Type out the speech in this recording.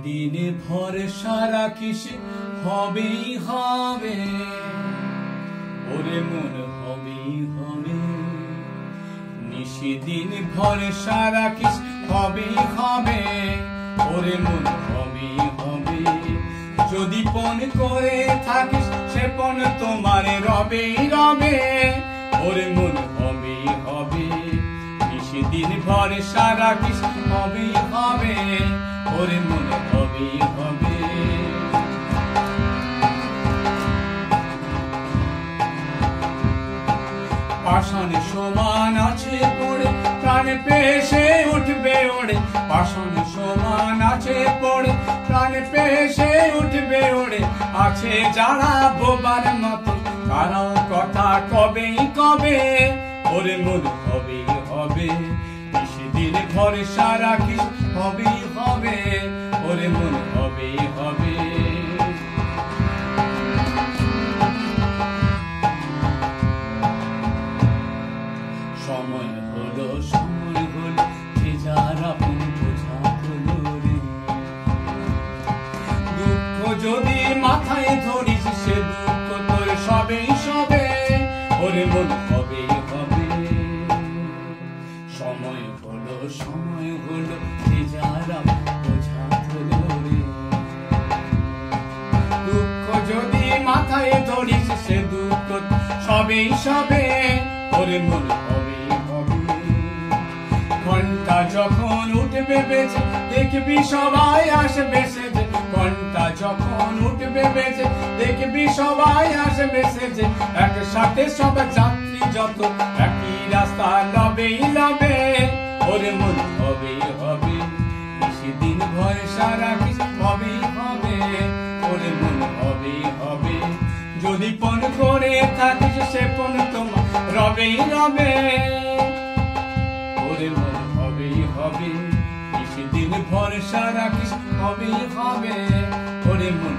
দিন ভরসা রাখিস হবেই হবে, ওরে মন হবেই হবে। নিশিদিন ভরসা রাখিস হবেই হবে, ওরে মন হবেই হবে। যদি পণ করে থাকিস সে পণ তোমার রবেই রবে, ওরে মন হবেই হবে। নিশিদিন ভরসা রাখিস হবেই হবে, ওরে মন হবেই হবে। পাষাণ সমান আছে পড়ে প্রাণ পেশে উঠবে ওড়ে, পাষাণ সমান আছে পড়ে প্রাণ পেশে উঠবে ওড়ে। আছে যারা বোবার মতো তারা কথা কবেই কবে, ওরে মন হবেই হবে। নিশিদিন ভরসা রাখিস হবেই হবে, ওরে মন হবেই হবে। সময় হলো যে যার আপন বোঝা হলো রে। দুঃখ যদি মাথায় ধরিস সে দুঃখ তোর সবেই সবে, ওরে মন হবেই হবে। সময় হলো যে যার আপন বোঝা হলো রে। দুঃখ যদি মাথায় ধরিস সে দুঃখ সবেই সবে, ওরে মন হবেই হবে। ঘন্টা যখন উঠবে বেজে দেখবি সবাই আসবে সেজে, ঘন্টা যখন উঠবে বেজে দেখবি সবাই আসবে সেজে। একসাথে সব যাত্রী যত একই রাস্তা লবেই লবে, ওরে মন হবেই হবে। নিশিদিন ভরসা রাখিস হবেই হবে, ওরে মন হবেই হবে। যদি পণ করে থাকিস সে পণ তোমার রবেই রবে, ওরে মন হবেই হবে। নিশিদিন ভরসা রাখিস হবেই হবে, ওরে মন